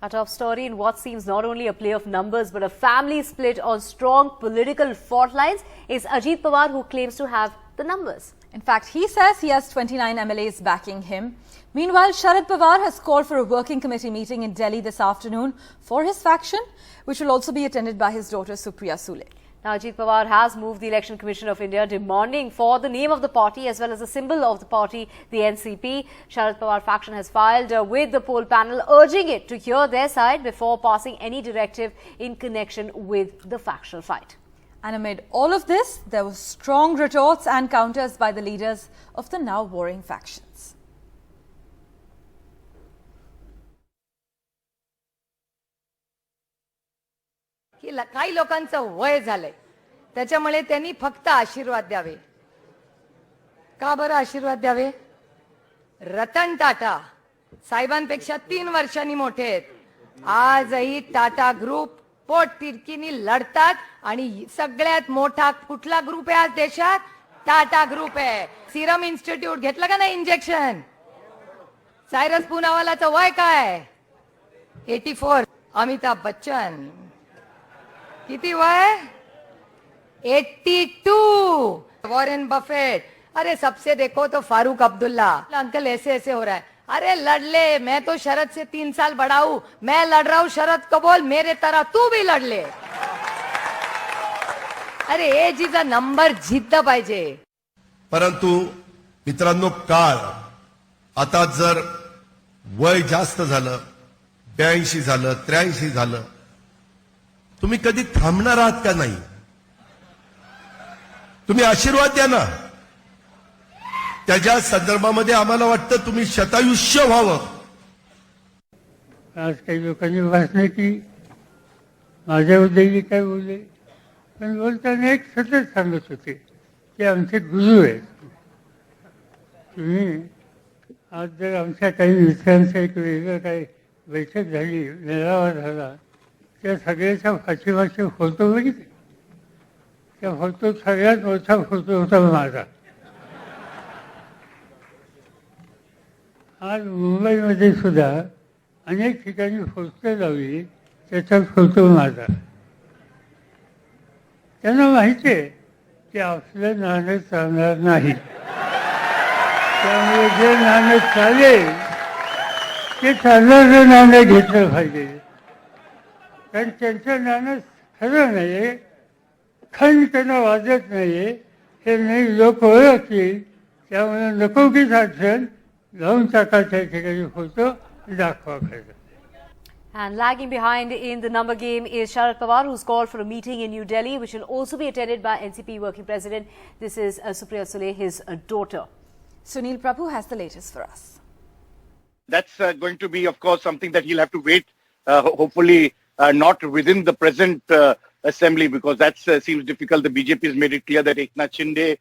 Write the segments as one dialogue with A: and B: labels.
A: Our top story in what seems not only a play of numbers but a family split on strong political fault lines is Ajit Pawar, who claims to have the numbers.
B: In fact, he says he has 29 MLAs backing him. Meanwhile, Sharad Pawar has called for a working committee meeting in Delhi this afternoon for his faction, which will also be attended by his daughter Supriya Sule.
A: Now, Ajit Pawar has moved the Election Commission of India demanding for the name of the party as well as the symbol of the party, the NCP. Sharad Pawar faction has filed with the poll panel urging it to hear their side before passing any directive in connection with the factional fight.
B: And amid all of this, there were strong retorts and counters by the leaders of the now warring factions.
C: काही लोकांचं वय झालंय त्याच्यामुळे त्यांनी फक्त आशीर्वाद द्यावे. का बरं आशीर्वाद द्यावे? रतन टाटा साहेबांपेक्षा 3 वर्षांनी मोठे आहेत. आजही टाटा ग्रुप पोटतिडकीनी लढतात आणि सगळ्यात मोठा कुठला ग्रुप आहे आज देशात? टाटा ग्रुप आहे. सिरम इन्स्टिट्यूट घेतलं का नाही इंजेक्शन? सायरस पूनावालाचं वय काय? 84. अमिताभ बच्चन किती वय? 82. Warren Buffett. अरे सबसे देखो तो फारूक अब्दुल्ला. अंकल ऐसे ऐसे हो रहा है. अरे लड़ ले, मैं तो शरद से 3 साल बड़ा हूं, मैं लड़ रहा हूं, शरद को बोल मेरे तरह तू भी लड़ ले. अरे एज इज अ नंबर, जिद्द पाहिजे.
D: परंतु मित्रांनो, काळ आता जर वय जास्त झालं, 82 झालं, 83 झालं, तुम्ही कधी थांबणार आहात का नाही? तुम्ही आशीर्वाद द्या ना. त्याच्या संदर्भामध्ये आम्हाला वाटतं तुम्ही शतायुष्य व्हावं.
E: आज काही लोकांनी भाषणे की माझ्याबद्दल काय बोलले, पण बोलताना एक सतत सांगत होते की आमचे गुरु आहेत. तुम्ही आज जर आमच्या काही मित्रांचं एक वेगळं काही बैठक झाली, मेळावा झाला, त्या सगळ्याच्या पाठीमागचे फोटो बघितले. त्या फोटोत सगळ्यात मोठा फोटो होता माझा. आज मुंबईमध्ये सुद्धा अनेक ठिकाणी पोस्टर लावली, त्याच्यात फोटो माझा. त्यांना माहिती आहे की आपलं नाणं चालणार नाही, त्यामुळे जे नाणं चालेल ते चालणारं नाणं घेतलं पाहिजे. कारण त्यांचं नाणं खरं नाही आहे, खंड त्यांना वाजत नाही आहे, हे नाही लोक ओळखतील. त्यामुळे नको की साक्षण लावून टाकायच्या ठिकाणी फोटो दाखवा पाहिजे.
A: And lagging behind in the number game is Sharad Pawar, who's called for a meeting in New Delhi, which will also be attended by NCP working president. This is Supriya Sule, his daughter.
B: Sunil Prabhu has the latest for us.
F: That's going to be, of course, something that he'll have to wait, hopefully not within the present assembly, because that seems difficult. The BJP has made it clear that Eknath Shinde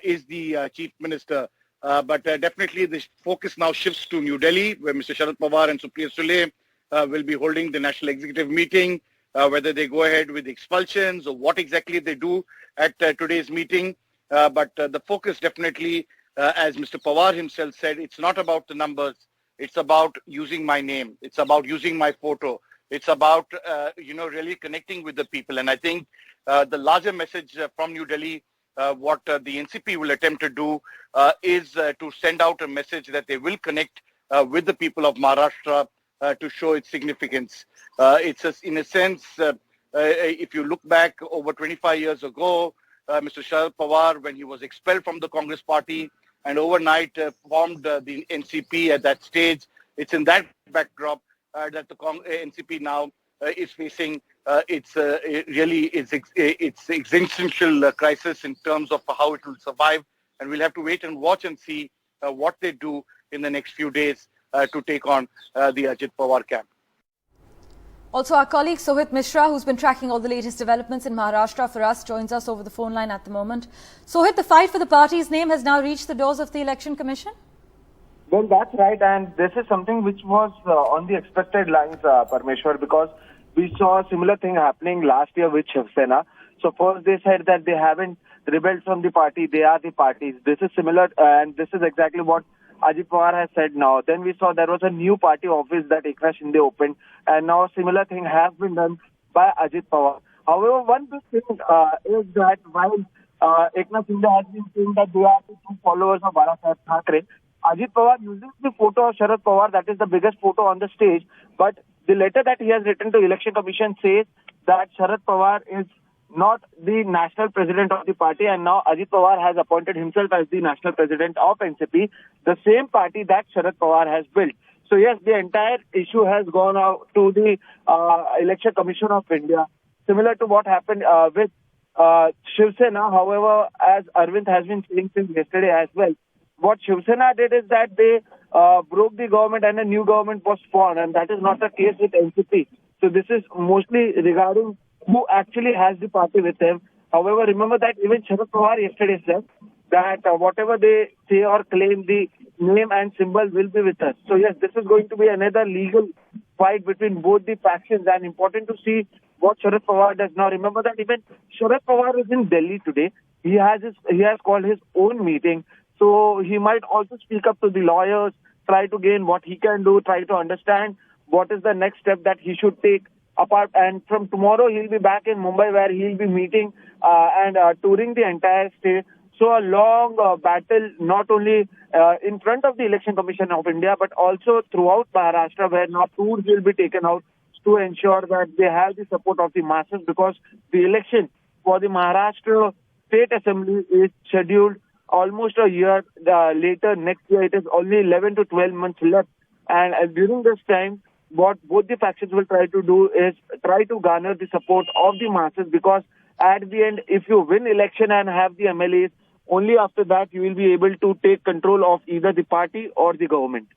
F: is the chief minister. But definitely the focus now shifts to New Delhi, where Mr. Sharad Pawar and Supriya Sule will be holding the national executive meeting, whether they go ahead with expulsions or what exactly they do at today's meeting. But the focus definitely, as Mr. Pawar himself said, it's not about the numbers. It's about using my name. It's about using my photo. It's about, really connecting with the people. And I think the larger message from New Delhi, what the NCP will attempt to do is to send out a message that they will connect with the people of Maharashtra to show its significance. It's in a sense, if you look back over 25 years ago, Mr. Sharad Pawar, when he was expelled from the Congress party and overnight formed the NCP at that stage, it's in that backdrop that the NCP now is facing its existential crisis in terms of how it will survive. And we'll have to wait and watch and see what they do in the next few days to take on the Ajit Pawar camp.
B: Also, our colleague Sohit Mishra, who's been tracking all the latest developments in Maharashtra for us, joins us over the phone line at the moment. Sohit, the fight for the party's name has now reached the doors of the Election Commission?
G: Well, that's right, and this is something which was on the expected lines, Parmeshwar, because we saw a similar thing happening last year with Shiv Sena. So first they said that they haven't rebelled from the party, they are the parties. This is similar, and this is exactly what Ajit Pawar has said now. Then we saw there was a new party office that Eknath Shinde opened, and now a similar thing has been done by Ajit Pawar. However, one big thing is that while Eknath Shinde has been saying that they are the two followers of Bala Thackeray, Ajit Pawar uses the photo of Sharad Pawar, that is the biggest photo on the stage, but the letter that he has written to Election Commission says that Sharad Pawar is not the national president of the party, and now Ajit Pawar has appointed himself as the national president of NCP, the same party that Sharad Pawar has built. So yes, the entire issue has gone out to the Election Commission of India, similar to what happened with Shiv Sena. However, as Arvind has been saying since yesterday as well, what Shiv Sena did is that they broke the government and a new government was formed, and that is not the case with NCP. So this is mostly regarding who actually has the party with them. However, remember that even Sharad Pawar yesterday said that whatever they say or claim, the name and symbol will be with us. So yes, this is going to be another legal fight between both the factions, and important to see what Sharad Pawar does. Now remember that even Sharad Pawar is in Delhi today. He has called his own meeting. So he might also speak up to the lawyers, try to gain what he can do, try to understand what is the next step that he should take. Apart, and from tomorrow he'll be back in Mumbai, where he'll be meeting and touring the entire state. So a long battle, not only in front of the Election Commission of India, but also throughout Maharashtra, where now tours will be taken out to ensure that they have the support of the masses, because the election for the Maharashtra State Assembly is scheduled almost a year later. Next year, it is only 11 to 12 months left, and during this time, what both the factions will try to do is try to garner the support of the masses, because at the end, if you win election and have the MLAs, only after that you will be able to take control of either the party or the government.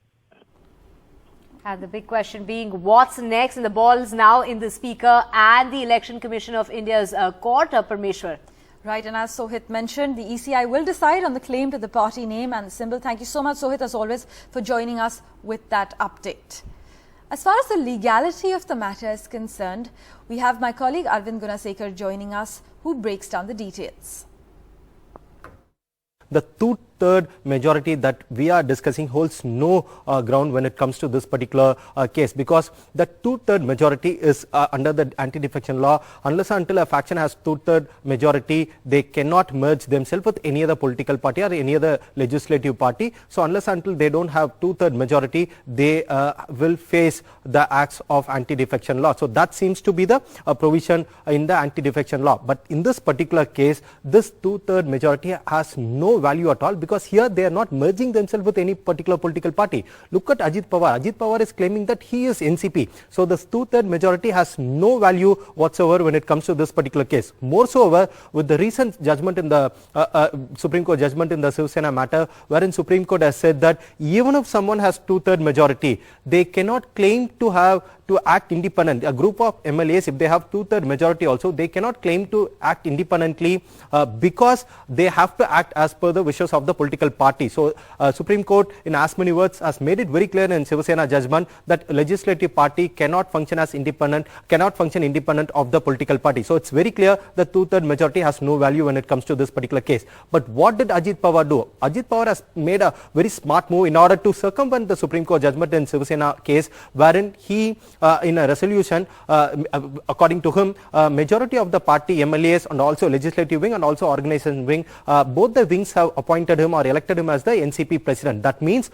A: And the big question being, what's next? And the ball is now in the Speaker and the Election Commission of India's court, Parmeshwar.
B: Right, and as Sohit mentioned, the ECI will decide on the claim to the party name and the symbol. Thank you so much, Sohit, as always, for joining us with that update. As far as the legality of the matter is concerned, we have my colleague Arvind Gunasekar joining us, who breaks down the details.
H: The two-third majority that we are discussing holds no ground when it comes to this particular case, because the two-third majority is under the anti-defection law. Unless and until a faction has two-third majority, they cannot merge themselves with any other political party or any other legislative party. So unless and until they don't have two-third majority, they will face the acts of anti-defection law. So that seems to be the provision in the anti-defection law. But in this particular case, this two-third majority has no value at all, because here they are not merging themselves with any particular political party. Look at Ajit Pawar. Ajit Pawar is claiming that he is NCP. So this two-third majority has no value whatsoever when it comes to this particular case. More so over with the recent judgment in the Supreme Court judgment in the Shiv Sena matter, wherein Supreme Court has said that even if someone has two-third majority, they cannot claim to act independent. A group of MLAs, if they have two-third majority also, they cannot claim to act independently because they have to act as per the wishes of the political party. So Supreme Court, in as many words, has made it very clear in Shiv Sena judgment that legislative party cannot function as independent, cannot function independent of the political party. So it's very clear that two-third majority has no value when it comes to this particular case. But what did Ajit Pawar do? Ajit Pawar has made a very smart move in order to circumvent the Supreme Court judgment in Shiv Sena case, wherein he in a resolution, according to him, majority of the party MLAs and also legislative wing and also organization wing, both the wings have appointed him or elected him as the NCP president. That means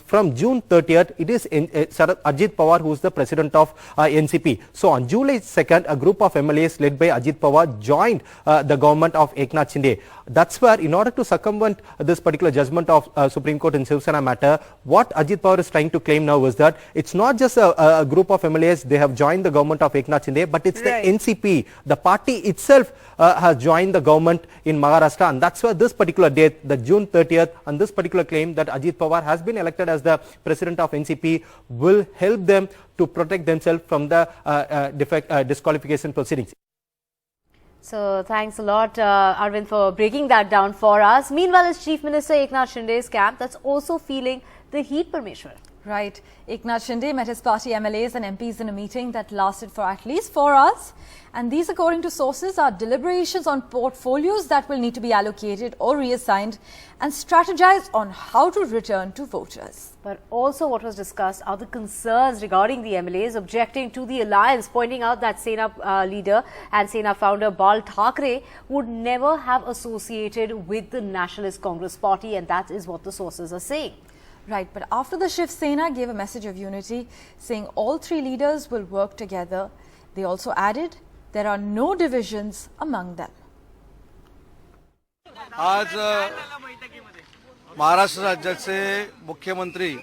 H: from June 30th, it is Ajit Pawar who is the president of NCP. So on July 2nd, a group of MLAs led by Ajit Pawar joined the government of Eknath Shinde. That's where, in order to circumvent this particular judgment of Supreme Court in Shiv Sena matter, what Ajit Pawar is trying to claim now is that it's not just a group of MLAs, they have joined the government of Eknath Shinde, but it's the NCP, the party itself has joined the government in Maharashtra, and that's why this particular date, the June 30th, and this particular claim that Ajit Pawar has been elected as the president of NCP will help them to protect themselves from the disqualification proceedings.
A: So thanks a lot, Arvind, for breaking that down for us. Meanwhile, as Chief Minister Eknath Shinde's camp, that's also feeling the heat, Parmeshwar.
B: Right. Eknath Shinde met his party MLAs and MPs in a meeting that lasted for at least 4 hours. And these, according to sources, are deliberations on portfolios that will need to be allocated or reassigned and strategized on how to return to voters.
A: But also what was discussed are the concerns regarding the MLAs objecting to the alliance, pointing out that Sena leader and Sena founder Bal Thackeray would never have associated with the Nationalist Congress party, and that is what the sources are saying.
B: Right, but after the Shiv Sena gave a message of unity, saying all three leaders will work together, they also added there are no divisions among them.
I: आज महाराष्ट्र राज्याचे मुख्यमंत्री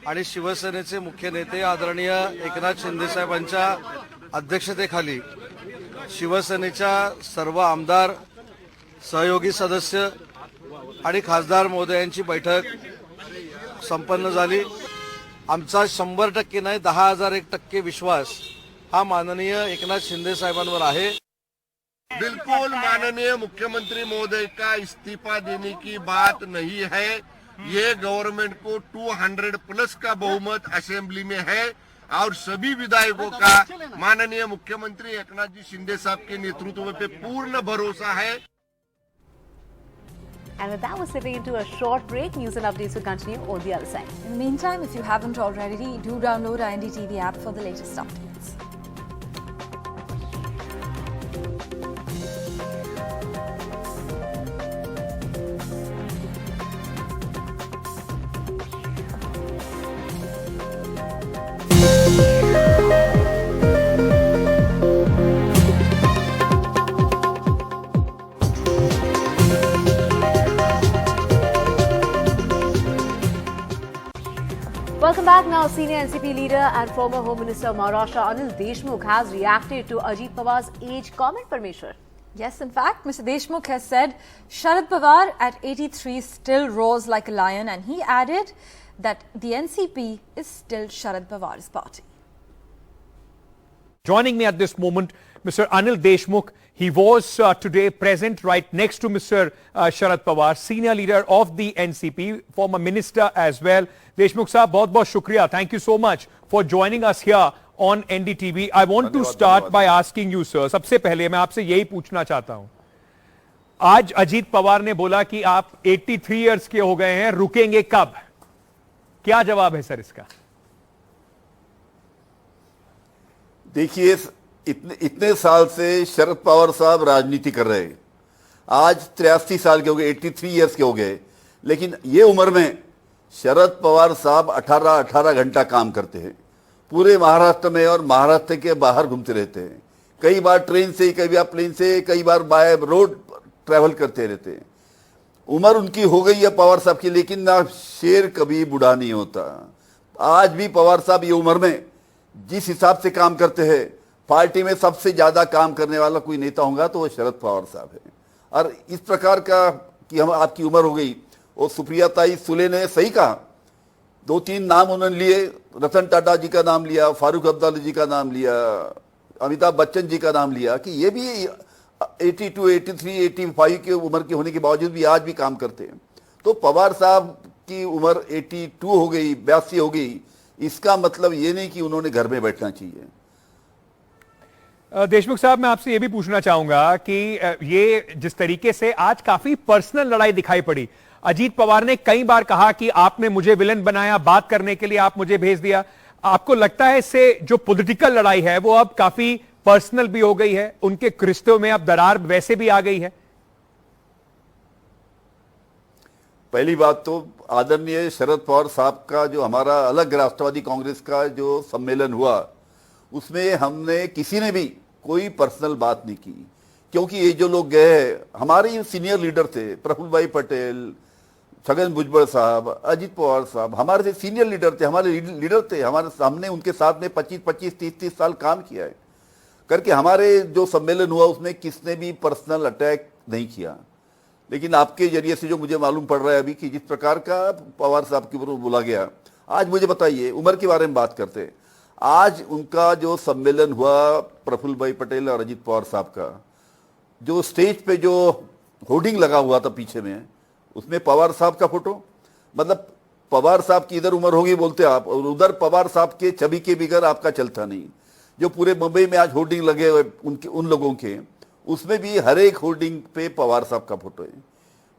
I: आणि शिवसेनेचे मुख्य नेते आदरणीय एकनाथ शिंदे साहेबांच्या अध्यक्षतेखाली शिवसेनेच्या सर्व आमदार, सहयोगी सदस्य आणि खासदार महोदयांची बैठक संपन्न झाली. आमचा 100% नाही 10,001% विश्वास हा माननीय एकनाथ शिंदे साहेबांवर आहे.
D: बिल्कुल माननीय मुख्यमंत्री महोदय का इस्तीफा देने की बात नहीं है. ये गवर्नमेंट को 200 प्लस का बहुमत असेंबली में है और सभी विधायकों का माननीय मुख्यमंत्री एकनाथ जी शिंदे साहब के नेतृत्व पे पूर्ण भरोसा है.
A: And with that, we're slipping into a short break. News and updates will continue on the other side.
B: In the meantime, if you haven't already, do download our NDTV app for the latest updates.
A: Welcome back. Now, senior NCP leader and former Home Minister of Maharashtra Anil Deshmukh has reacted to Ajit Pawar's age comment, Parmeshwar.
B: Yes, in fact, Mr. Deshmukh has said Sharad Pawar at 83 still roars like a lion, and he added that the NCP is still Sharad Pawar's party.
J: Joining me at this moment, Mr. Anil Deshmukh. He was today present right next to Mr. Sharad Pawar, senior leader of the NCP, former minister as well. Deshmukh sahab, बहुत-बहुत शुक्रिया. Thank you so much for joining us here on NDTV. I want to start by asking you, sir. सबसे पहले मैं आपसे यही पूछना चाहता हूं. आज अजीत पवार ने बोला कि आप 83 इयर्स के हो गए हैं, रुकेंगे कब? क्या जवाब है सर इसका?
K: देखिए, इतने साल से शरद पवार साहब राजनीति कर रहे हैं. आज 83 साल के हो गए, 83 इयर्स के हो गए, लेकिन ये उम्र में शरद पवार साहब 18 घंटा काम करते हैं. पूरे महाराष्ट्र में और महाराष्ट्र के बाहर घूमते रहते हैं. कई बार ट्रेन से, कई बार प्लेन से, कई बार बाय रोड ट्रैवल करते रहते हैं. उम्र उनकी हो गई है पवार साहब की, लेकिन ना शेर कभी बूढ़ा नहीं होता. आज भी पवार साहब ये उम्र में जिस हिसाब से काम करते हैं, पार्टी में सबसे ज्यादा काम करने वाला कोई नेता होगा तो वो शरद पवार साहब है. और इस प्रकार का कि हम आपकी उम्र हो गई, और सुप्रिया ताई सुले ने सही कहा. 2-3 नाम उन्होंने लिए, रतन टाटा जी का नाम लिया, फारूक अब्दुल्ला जी का नाम लिया, अमिताभ बच्चन जी का नाम लिया, कि ये भी 82, 83, 85 की उम्र के होने के बावजूद भी आज भी काम करते हैं. तो पवार साहब की उम्र 82 हो गई, 82 हो गई, इसका मतलब ये नहीं कि उन्होंने घर में बैठना चाहिए.
J: देशमुख साहब, मैं आपसे ये भी पूछना चाहूंगा कि ये जिस तरीके से आज काफी पर्सनल लड़ाई दिखाई पड़ी. अजीत पवार ने कई बार कहा कि आपने मुझे विलन बनाया, बात करने के लिए आप मुझे भेज दिया. आपको लगता है इससे जो पॉलिटिकल लड़ाई है वो अब काफी पर्सनल भी हो गई है, उनके रिश्तों में अब दरार वैसे भी आ गई है?
K: पहली बात तो आदरणीय शरद पवार साहब का जो हमारा अलग राष्ट्रवादी कांग्रेस का जो सम्मेलन हुआ, उसमें हमने किसी ने भी कोई पर्सनल बात नहीं की. क्योंकि ये जो लोग गए हमारे ही सीनियर लीडर थे, प्रफुल्ल भाई पटेल, छगन भुजबल साहब, अजीत पवार साहब हमारे से सीनियर लीडर थे, हमारे लीडर थे. हमारे सामने उनके साथ में 25-25, 30-30 साल काम किया है करके. हमारे जो सम्मेलन हुआ उसमें किसने भी पर्सनल अटैक नहीं किया. लेकिन आपके जरिए से जो मुझे मालूम पड़ रहा है अभी कि जिस प्रकार का पवार साहब के ऊपर बोला गया, आज मुझे बताइए, उम्र के बारे में बात करते हैं. आज उनका जो सम्मेलन हुआ प्रफुल्ल भाई पटेल और अजीत पवार साहब का, जो स्टेज पे जो होर्डिंग लगा हुआ था पीछे में, उसमें पवार साहब का फोटो, मतलब पवार साहब की इधर उम्र होगी बोलते आप, और उधर पवार साहब के छवि के बिगर आपका चलता नहीं। जो पूरे मुंबई में आज होर्डिंग लगे हुए उनके उन लोगों के, उसमें भी हर एक होर्डिंग पे पवार साहब का फोटो है।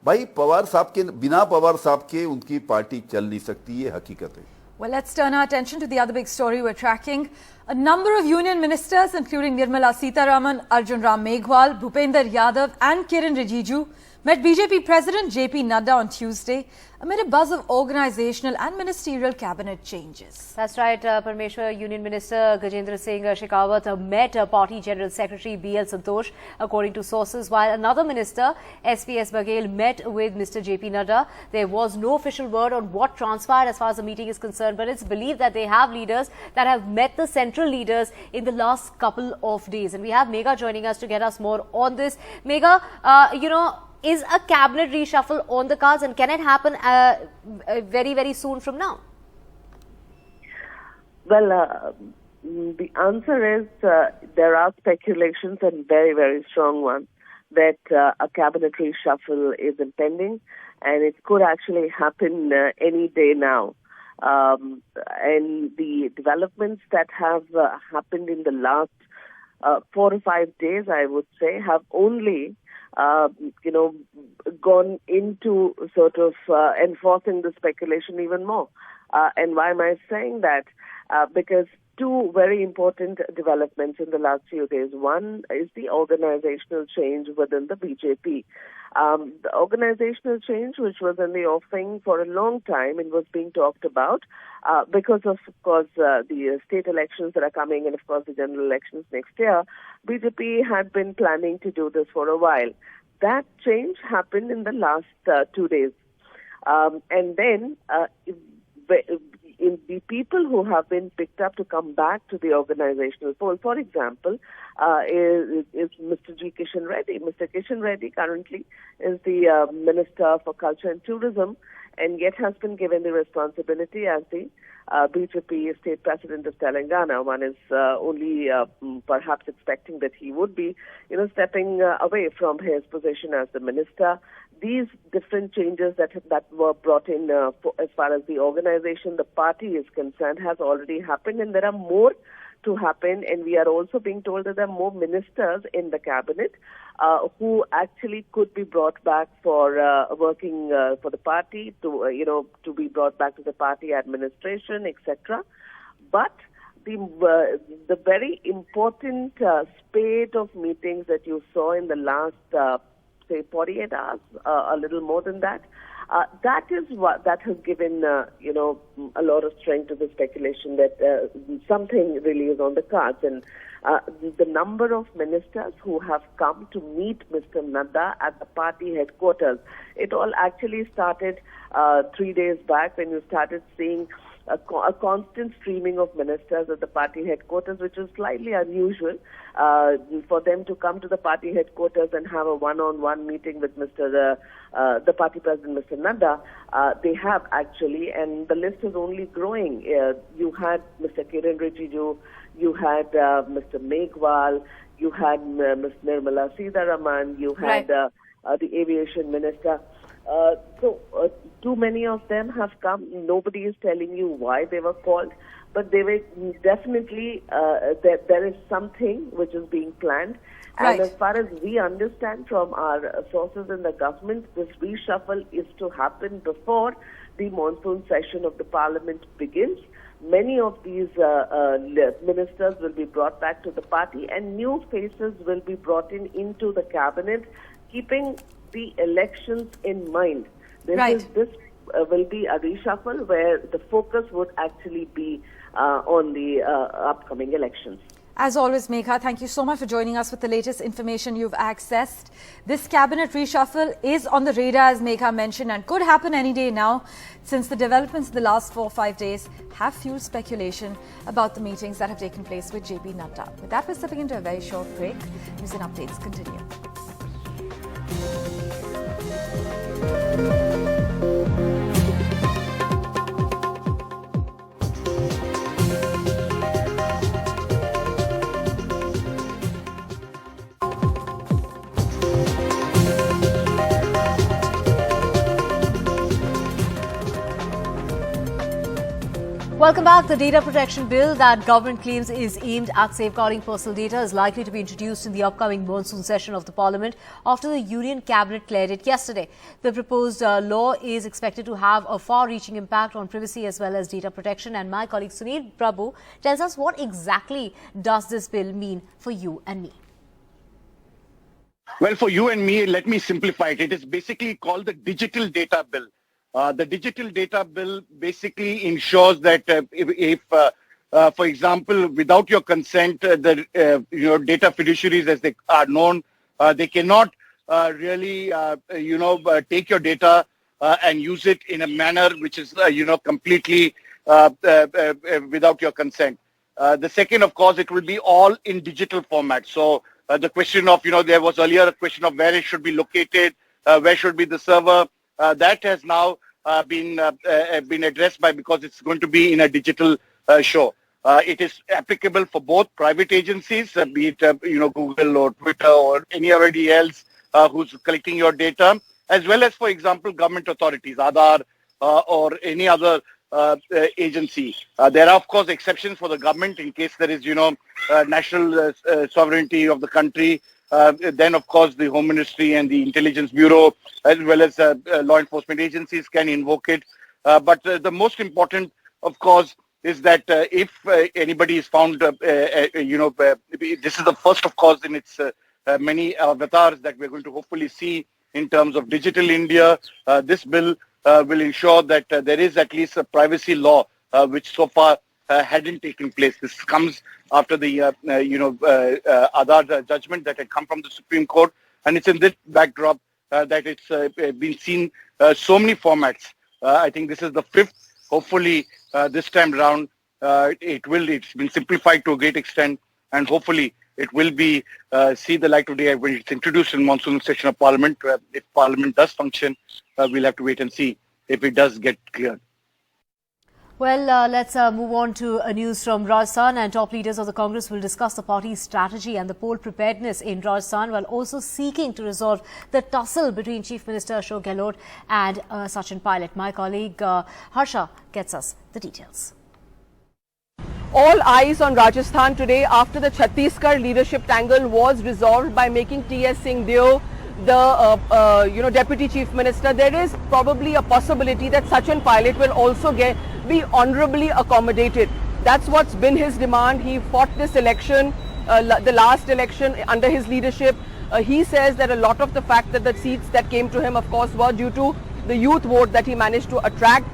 K: भाई पवार साहब के बिना पवार साहब के उनकी पार्टी चल नहीं सकती, ये हकीकत है।
B: Well, let's turn our attention to the other big story we're tracking. A number of union ministers, including Nirmala Sitharaman, Arjun Ram Meghwal, Bhupender Yadav and Kiran Rijiju, met BJP President JP Nadda on Tuesday amid a buzz of organizational and ministerial cabinet changes.
A: That's right, Parmeshwar. Union Minister Gajendra Singh Shekhawat met Party General Secretary BL Santosh, according to sources, while another minister, SPS Baghel, met with Mr. JP Nadda. There was no official word on what transpired as far as the meeting is concerned, but it's believed that they have leaders that have met the central leaders in the last couple of days. And we have Megha joining us to get us more on this. Megha, is a cabinet reshuffle on the cards, and can it happen very, very soon from now?
L: Well, the answer is there are speculations, and very, very strong ones, that a cabinet reshuffle is impending, and it could actually happen any day now. And the developments that have happened in the last 4 to 5 days, I would say, have only gone into sort of enforcing the speculation even more. And why am I saying that? Because two very important developments in the last few days. One is the organizational change within the BJP. The organizational change, which was in the offing for a long time and was being talked about because of course, the state elections that are coming and, of course, the general elections next year, BJP had been planning to do this for a while. That change happened in the last 2 days. And then in the people who have been picked up to come back to the organizational fold, for example, is Mr. G. Kishan Reddy. Mr. Kishan Reddy currently is the Minister for Culture and Tourism, and yet has been given the responsibility as the BJP State President of Telangana. One is only perhaps expecting that he would be, stepping away from his position as the minister. These different changes that were brought in as far as the organization, the party is concerned, has already happened, and there are more to happen. And we are also being told that there are more ministers in the cabinet who actually could be brought back for working for the party, to be brought back to the party administration, etc. But the very important spate of meetings that you saw in the last say 48 hours, a little more than that, that is what that has given a lot of strength to the speculation that something really is on the cards. And the number of ministers who have come to meet Mr. Nadda at the party headquarters, it all actually started 3 days back when you started seeing a constant streaming of ministers at the party headquarters, which is slightly unusual for them to come to the party headquarters and have a one-on-one meeting with the party president, Mr. Nadda. They have actually, and the list is only growing. You had Mr. Kiran Rijiju, you had Mr. Meghwal, you had Ms. Nirmala Sitharaman, you had the aviation minister. So too many of them have come. Nobody is telling you why they were called, but they were definitely there is something which is being planned.
B: Right.
L: And as far as we understand from our sources in the government, this reshuffle is to happen before the monsoon session of the parliament begins. Many of these ministers will be brought back to the party, and new faces will be brought into the cabinet, keeping the elections in mind. This will be a reshuffle where the focus would actually be on the upcoming elections.
B: As always, Megha, thank you so much for joining us with the latest information you've accessed. This cabinet reshuffle is on the radar, as Megha mentioned, and could happen any day now, since the developments in the last 4 or 5 days have fueled speculation about the meetings that have taken place with JP Nadda. With that, we're stepping into a very short break. News and updates continue.
A: Welcome back. The data protection bill that government claims is aimed at safeguarding personal data is likely to be introduced in the upcoming monsoon session of the parliament after the Union Cabinet cleared it yesterday. The proposed law is expected to have a far-reaching impact on privacy as well as data protection. And my colleague Sunil Prabhu tells us what exactly does this bill mean for you and me.
F: Well, for you and me, let me simplify it. It is basically called the Digital Data Bill. The Digital Data Bill basically ensures that if for example, without your consent, the data fiduciaries, as they are known, they cannot really take your data and use it in a manner which is completely without your consent. The second, of course, it will be all in digital format. So the question of there was earlier a question of where it should be located, where should be the server. That has now been addressed because it's going to be in a digital show. It is applicable for both private agencies, be it Google or Twitter or anybody else who's collecting your data, as well as, for example, government authorities, Aadhaar or any other agency. There are, of course, exceptions for the government in case there is national sovereignty of the country. Then, of course, the Home Ministry and the Intelligence Bureau, as well as law enforcement agencies, can invoke it. But the most important, of course, is that if anybody is found, this is the first, of course, in its many avatars that we're going to hopefully see in terms of digital India. This bill will ensure that there is at least a privacy law, which so far hadn't taken place. This comes after the Aadhaar judgment that had come from the Supreme Court, and it's in this backdrop that it's been seen so many formats. I think this is the fifth. Hopefully, this time round, it's been simplified to a great extent, and hopefully it will be see the light of day when it's introduced in monsoon session of Parliament. If Parliament does function, we'll have to wait and see if it does get cleared.
A: Well, let's move on to news from Rajasthan, and top leaders of the Congress will discuss the party's strategy and the poll preparedness in Rajasthan, while also seeking to resolve the tussle between Chief Minister Ashok Gehlot and Sachin Pilot. My colleague Harsha gets us the details.
M: All eyes on Rajasthan today after the Chhattisgarh leadership tangle was resolved by making T.S. Singh Deo the Deputy Chief Minister. There is probably a possibility that Sachin Pilot will also be honorably accommodated. That's what's been his demand. He fought this election, the last election under his leadership. He says that a lot of the fact that the seats that came to him, of course, were due to the youth vote that he managed to attract.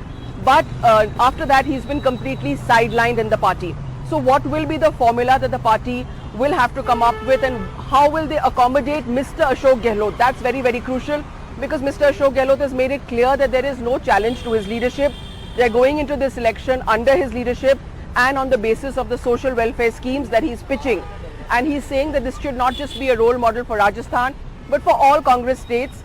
M: But after that, he's been completely sidelined in the party. So what will be the formula that the party will have to come up with, and how will they accommodate Mr. Ashok Gehlot? That's very, very crucial, because Mr. Ashok Gehlot has made it clear that there is no challenge to his leadership. They're going into this election under his leadership and on the basis of the social welfare schemes that he's pitching. And he's saying that this should not just be a role model for Rajasthan, but for all Congress states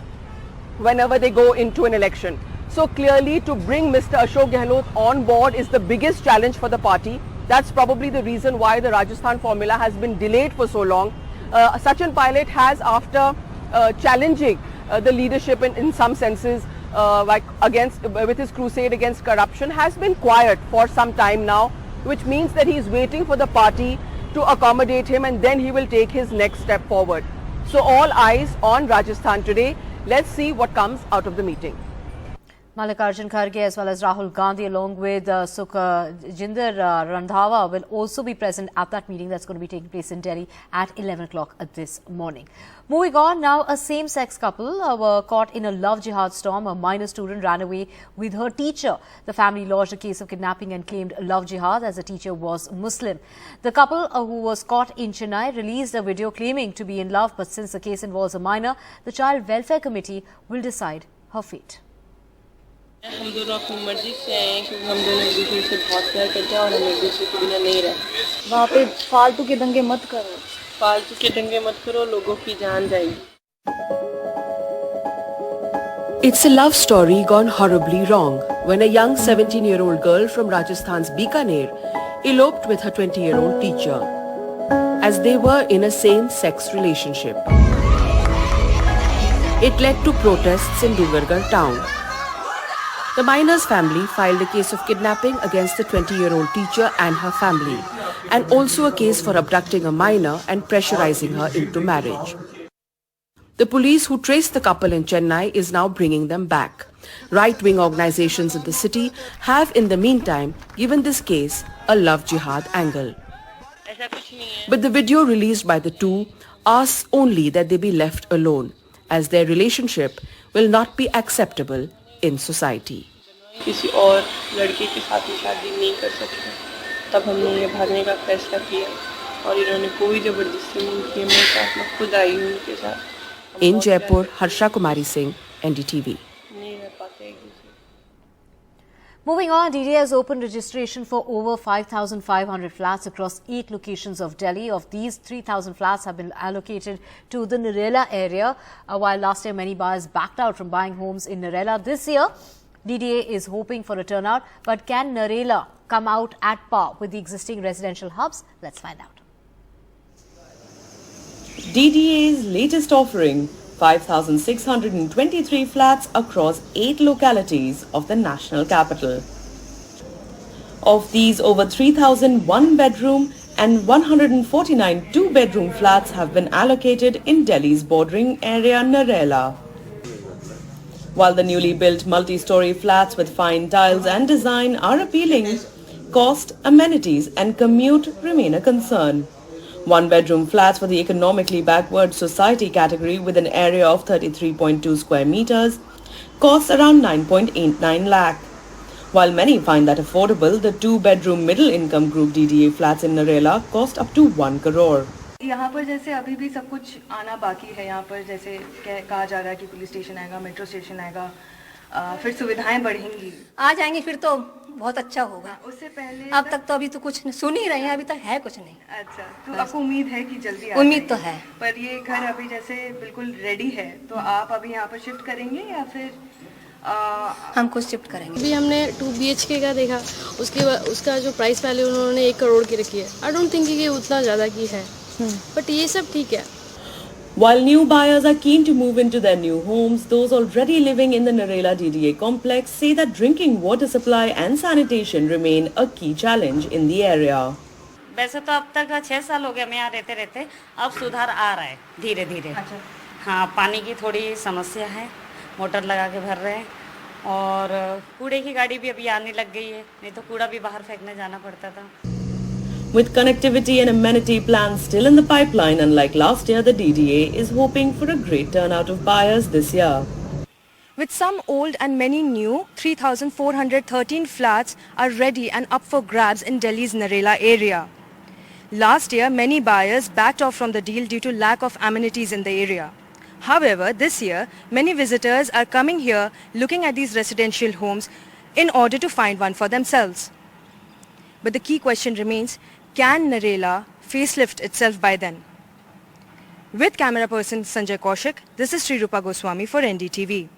M: whenever they go into an election. So clearly, to bring Mr. Ashok Gehlot on board is the biggest challenge for the party. That's probably the reason why the Rajasthan formula has been delayed for so long. Sachin Pilot has, after challenging the leadership in some senses, with his crusade against corruption, has been quiet for some time now, which means that he is waiting for the party to accommodate him, and then he will take his next step forward. So all eyes on Rajasthan today. Let's see what comes out of the meeting.
A: Mallikarjun Kharge as well as Rahul Gandhi, along with Sukhjinder Randhawa, will also be present at that meeting that's going to be taking place in Delhi at 11 o'clock this morning. Moving on now, a same-sex couple were caught in a love jihad storm. A minor student ran away with her teacher. The family lodged a case of kidnapping and claimed love jihad as the teacher was Muslim. The couple who was caught in Chennai released a video claiming to be in love, but since the case involves a minor, the Child Welfare Committee will decide her fate.
N: हम दोनों अपनी मर्जी से आए हैं क्योंकि हम दोनों एक दूसरे से बहुत प्यार करते हैं और हम एक दूसरे के बिना नहीं रह वहाँ पे फालतू के दंगे मत करो लोगों की जान जाएगी.
O: It's a love story gone horribly wrong when a young 17-year-old girl from Rajasthan's Bikaner eloped with her 20-year-old teacher as they were in a same-sex relationship. It led to protests in Dungargarh town. The minor's family filed a case of kidnapping against the 20-year-old teacher and her family, and also a case for abducting a minor and pressurizing her into marriage. The police who traced the couple in Chennai is now bringing them back. Right-wing organizations in the city have in the meantime given this case a love jihad angle. But the video released by the two asks only that they be left alone, as their relationship will not be acceptable in society.
N: किसी और लड़के के साथ में शादी नहीं कर सकते, तब हमने ये भागने का फैसला किया और इन्होंने कोई जबरदस्ती नहीं की, मेरे साथ मैं खुद आई हूँ उनके साथ.
O: In Jaipur, Harsha Kumari Singh, NDTV.
A: Moving on, DDA has opened registration for over 5,500 flats across 8 locations of Delhi. Of these, 3,000 flats have been allocated to the Narela area. While last year many buyers backed out from buying homes in Narela, this year DDA is hoping for a turnout. But can Narela come out at par with the existing residential hubs? Let's find out.
P: DDA's latest offering, 5,623 flats across 8 localities of the national capital. Of these, over 3,000 one-bedroom and 149 two-bedroom flats have been allocated in Delhi's bordering area Narela. While the newly built multi-story flats with fine tiles and design are appealing, cost, amenities and commute remain a concern. One-bedroom flats for the economically backward society category with an area of 33.2 square meters costs around 9.89 lakh. While many find that affordable, the two-bedroom middle-income group DDA flats in Narela cost up to 1 crore.
Q: यहाँ पर जैसे अभी भी सब कुछ आना बाकी है. यहाँ पर जैसे कहा जा रहा है कि पुलिस स्टेशन आएगा, मेट्रो स्टेशन आएगा, फिर सुविधाएं बढ़ेंगी.
C: आ जाएंगे फिर तो बहुत अच्छा होगा.
Q: उससे पहले
C: अब तक तो अभी तो कुछ सुन ही रहे हैं, अभी तक है कुछ नहीं.
Q: अच्छा, तो आपको उम्मीद है कि जल्दी आ
C: उम्मीद तो है.
Q: पर ये घर अभी जैसे बिल्कुल रेडी है, तो आप अभी यहाँ पर शिफ्ट करेंगे या फिर
C: हम कुछ शिफ्ट करेंगे?
N: अभी हमने 2 BHK का देखा, उसका जो प्राइस वैल्यू उन्होंने 1 करोड़ की रखी है. आई डोंट थिंक कि ये उतना ज़्यादा की है, बट ये सब ठीक है.
P: While new buyers are keen to move into their new homes, those already living in the Narela DDA complex say that drinking water supply and sanitation remain a key challenge in the area.
R: वैसे तो अब तक 6 साल हो गए हमें यहाँ रहते रहते, अब सुधार आ रहा है धीरे धीरे.
Q: अच्छा.
R: हाँ, पानी की थोड़ी समस्या है, मोटर लगा के भर रहे हैं, और कूड़े की गाड़ी भी अभी आने लग गई है, नहीं तो कूड़ा भी बाहर फेंकने जाना पड़ता था.
P: With connectivity and amenity plans still in the pipeline, unlike last year, the DDA is hoping for a great turnout of buyers this year.
Q: With some old and many new, 3,413 flats are ready and up for grabs in Delhi's Narela area. Last year, many buyers backed off from the deal due to lack of amenities in the area. However, this year, many visitors are coming here looking at these residential homes in order to find one for themselves. But the key question remains, can Narela facelift itself by then? With camera person Sanjay Kaushik, this is Sri Rupa Goswami for NDTV.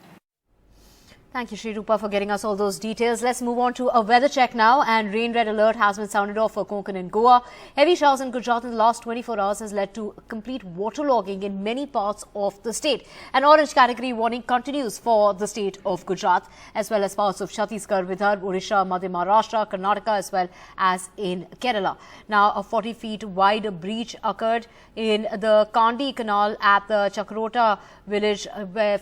A: Thank you, Sri Rupa, for getting us all those details. Let's move on to a weather check now. And rain red alert has been sounded off for Konkan and Goa. Heavy showers in Gujarat in the last 24 hours has led to complete waterlogging in many parts of the state. An orange category warning continues for the state of Gujarat, as well as parts of Chhattisgarh, Vidarbha, Odisha, Madhya Maharashtra, Karnataka, as well as in Kerala. Now, a 40 feet wide breach occurred in the Kandi Canal at the Chakrota village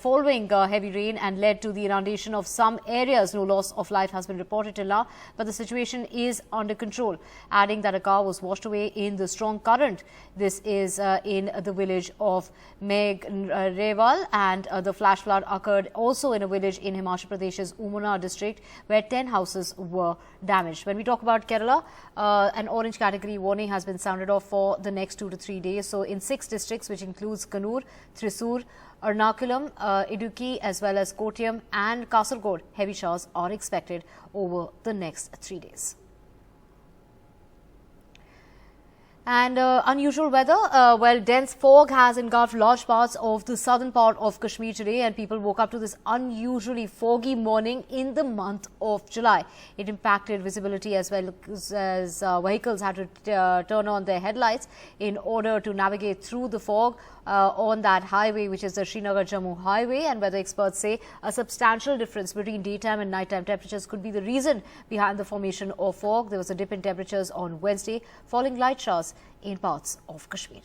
A: following heavy rain and led to the inundation of some areas. No loss of life has been reported till now, but the situation is under control, adding that a car was washed away in the strong current. This is in the village of Megreval, and the flash flood occurred also in a village in Himachal Pradesh's Umuna district where 10 houses were damaged. When we talk about Kerala, an orange category warning has been sounded off for the next 2 to 3 days. So in 6 districts, which includes Kannur, Thrissur, Ernakulam, Idukki, as well as Kottayam and Kasaragod, heavy showers are expected over the next 3 days. And unusual weather, well, dense fog has engulfed large parts of the southern part of Kashmir today, and people woke up to this unusually foggy morning in the month of July. It impacted visibility as well as vehicles had to turn on their headlights in order to navigate through the fog on that highway, which is the Srinagar-Jammu highway. And weather experts say a substantial difference between daytime and nighttime temperatures could be the reason behind the formation of fog. There was a dip in temperatures on Wednesday, falling light showers in parts of Kashmir.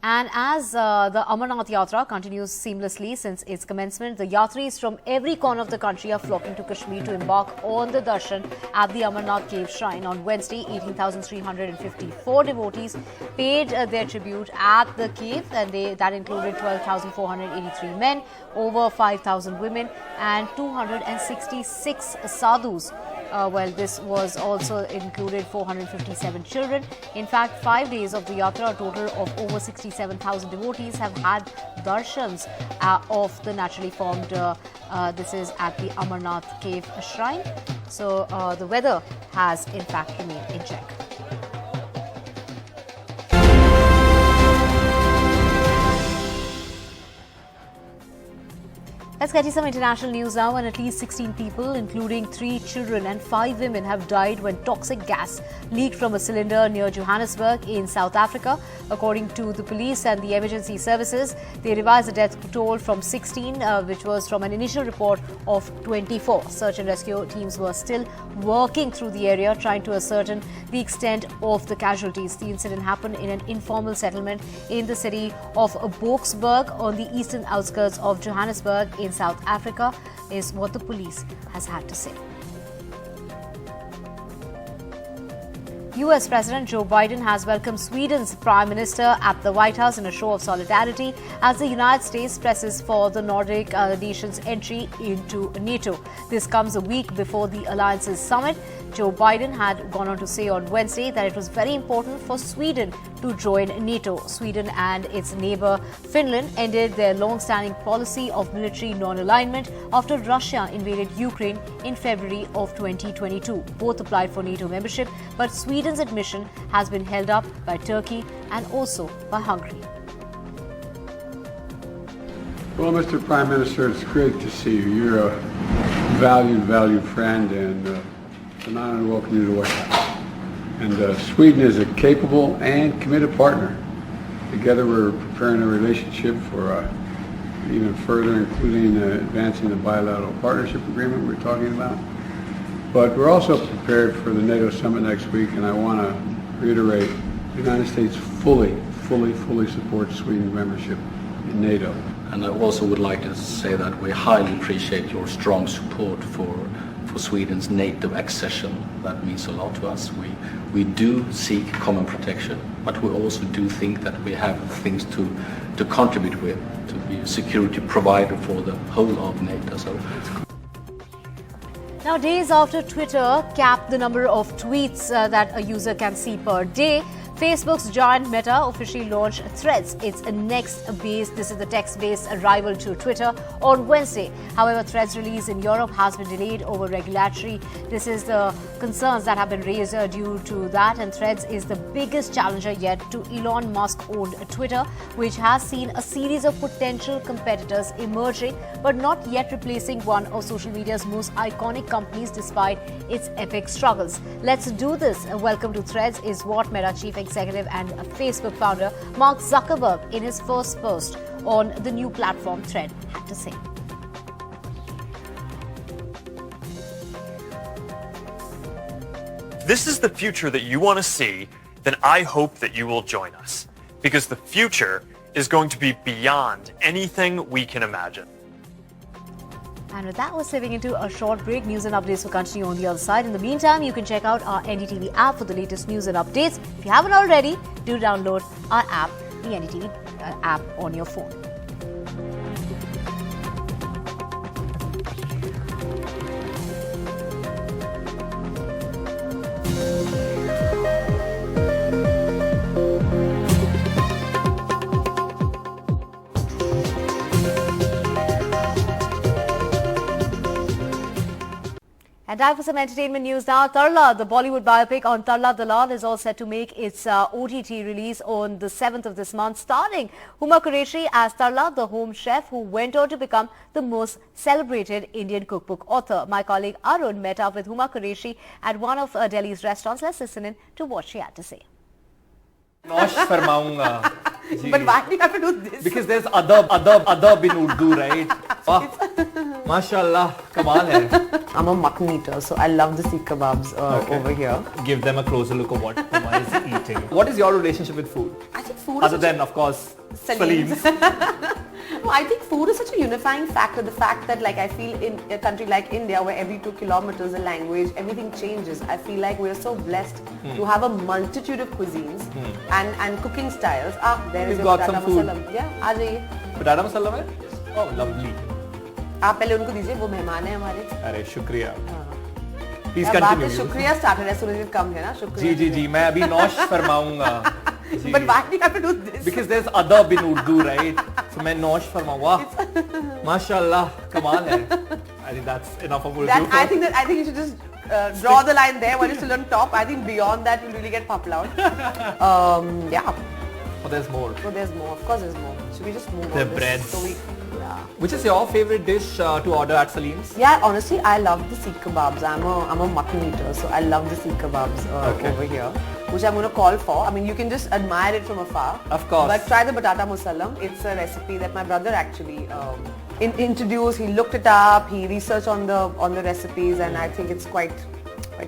A: And as the Amarnath Yatra continues seamlessly since its commencement, the yatris from every corner of the country are flocking to Kashmir to embark on the darshan at the Amarnath Cave Shrine. On Wednesday, 18,354 devotees paid their tribute at the cave, and that included 12,483 men, over 5,000 women and 266 sadhus. Well, this was also included 457 children. In fact, 5 days of the yatra, a total of over 67,000 devotees have had darshans of the naturally formed, this is at the Amarnath Cave Shrine. So the weather has in fact remained in check. Let's get you some international news now. And at least 16 people, including 3 children and 5 women, have died when toxic gas leaked from a cylinder near Johannesburg in South Africa. According to the police and the emergency services, they revised the death toll from 16, which was from an initial report of 24. Search and rescue teams were still working through the area, trying to ascertain the extent of the casualties. The incident happened in an informal settlement in the city of Boksburg on the eastern outskirts of Johannesburg in South Africa, is what the police has had to say. US President Joe Biden has welcomed Sweden's Prime Minister at the White House in a show of solidarity as the United States presses for the Nordic nation's entry into NATO. This comes a week before the alliance's summit. Joe Biden had gone on to say on Wednesday that it was very important for Sweden to join NATO. Sweden and its neighbor Finland ended their long-standing policy of military non-alignment after Russia invaded Ukraine in February of 2022. Both applied for NATO membership, but Sweden's admission has been held up by Turkey and also by Hungary.
S: Well, Mr. Prime Minister, it's great to see you. You're a valued friend, and it's an honor to welcome you to the White House. And Sweden is a capable and committed partner. Together we're preparing a relationship for even further, including advancing the bilateral partnership agreement we're talking about. But we're also prepared for the NATO summit next week, and I want to reiterate, the United States fully supports Sweden's membership in NATO.
T: And I also would like to say that we highly appreciate your strong support for Sweden's NATO accession. That means a lot to us. We do seek common protection, but we also do think that we have things to contribute with, to be a security provider for the whole of NATO. So.
A: Now, days after Twitter capped the number of tweets that a user can see per day, Facebook's giant Meta officially launched Threads. It's a this is the text-based rival to Twitter on Wednesday. However, Threads release in Europe has been delayed over regulatory. This is the concerns that have been raised due to that, and Threads is the biggest challenger yet to Elon Musk-owned Twitter, which has seen a series of potential competitors emerging, but not yet replacing one of social media's most iconic companies despite its epic struggles. Let's do this. Welcome to Threads is what Meta Chief Executive and Facebook founder Mark Zuckerberg in his first post on the new platform Thread had to say.
U: This is the future that you want to see, then I hope that you will join us, because the future is going to be beyond anything we can imagine.
A: And with that, we're slipping into a short break. News and updates will continue on the other side. In the meantime, you can check out our NDTV app for the latest news and updates. If you haven't already, do download our app, the NDTV app on your phone. And time for some entertainment news now. Tarla, the Bollywood biopic on Tarla Dalal, is all set to make its OTT release on the 7th of this month, starring Huma Qureshi as Tarla, the home chef who went on to become the most celebrated Indian cookbook author. My colleague Arun met up with Huma Qureshi at one of Delhi's restaurants. Let's listen in to what she had to say.
E: Nosh farmaunga.
V: But why do you have to do this?
E: Because there's adab in Urdu, right? Mashallah, kamal hai.
V: I'm a mutton eater, so I love the Sikh kebabs over here.
E: Give them a closer look of what Huma is eating. What is your relationship with food?
V: I think food
E: Other than, of course, Salim's.
V: No, I think food is such a unifying factor. The fact that like I feel in a country like India where every 2 kilometers a language, everything changes. I feel like we're so blessed to have a multitude of cuisines and cooking styles. There is
E: got some food.
V: Yeah, आ जाइए.
E: Patata masala hai? Oh, lovely.
V: आप पहले उनको दीजिए, वो मेहमान हैं हमारे.
E: अरे शुक्रिया. Please
V: बात
E: continue.
V: शुक्रिया started as soon as it come है ना शुक्रिया.
E: जी मैं अभी nosh फरमाऊंगा.
V: But why do you have to do this?
E: Because there's adab in Urdu, right? So मैं nosh फरमाऊंगा. Mashallah, kamal hai. I think that's enough of Urdu.
V: I think you should just draw the line there when you're still on top. I think beyond that you'll really get puffed out. Yeah.
E: Oh, there's more.
V: So there's more. Of course there's more. Should we just move
E: The
V: on?
E: breads.
V: So yeah.
E: Which is your favorite dish to order at Salim's?
V: Yeah, honestly, I love the Sikh kebabs. I'm a mutton eater, so I love the Sikh kebabs over here, which I'm going to call for. I mean, you can just admire it from afar.
E: Of course.
V: But try the batata musallam. It's a recipe that my brother actually introduced. He looked it up. He researched on the recipes, and I think it's quite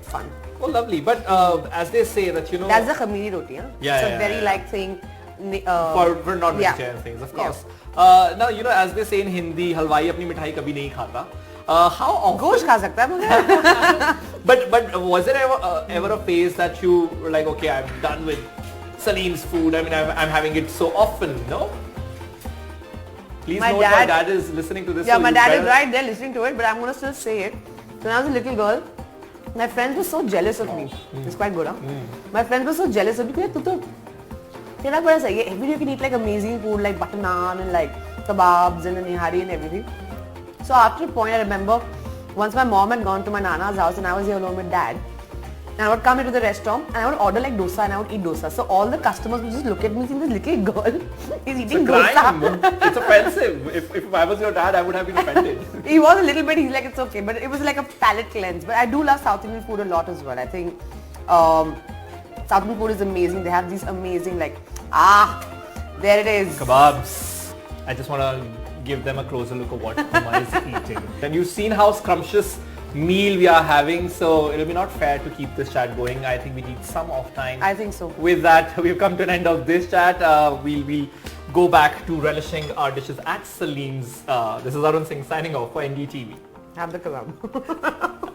V: fun.
E: Oh, lovely. But as they say that, you know...
V: That's the khamiri roti, huh?
E: Yeah,
V: it's a very like thing.
E: For non-vegetarian things, of course. Now, you know, as they say in Hindi, halwai apni mithai kabhi nahi khata. How often...
V: Gosht kha sakta hai
E: But was there ever a phase that you were like, okay, I'm done with Salim's food. I mean, I'm having it so often, no? Please note my dad is listening to this.
V: Yeah, my dad is right there listening to it, but I'm going to still say it. So when I was a little girl, my friends were so jealous of me. It's quite good, huh? My friends were so jealous of me. Every day you can eat like amazing food like butter naan and like kebabs and nihari and everything. So after a point I remember once my mom had gone to my nana's house and I was here alone with dad. And I would come into the restaurant and I would order like dosa and I would eat dosa. So all the customers would just look at me saying, this little girl is eating dosa.
E: It's offensive. If I was your dad, I would have been offended.
V: He was a little bit, he's like, it's okay. But it was like a palate cleanse. But I do love South Indian food a lot as well. I think South Indian food is amazing. They have these amazing like, there it is.
E: Kebabs. I just want to give them a closer look of what Huma is eating. And you've seen how scrumptious meal we are having, so it'll be not fair to keep this chat going. I think we need some off time.
V: I think so.
E: With that, we've come to an end of this chat. We'll go back to relishing our dishes at Salim's. This is Arun Singh signing off for NDTV.
V: Have the kebab.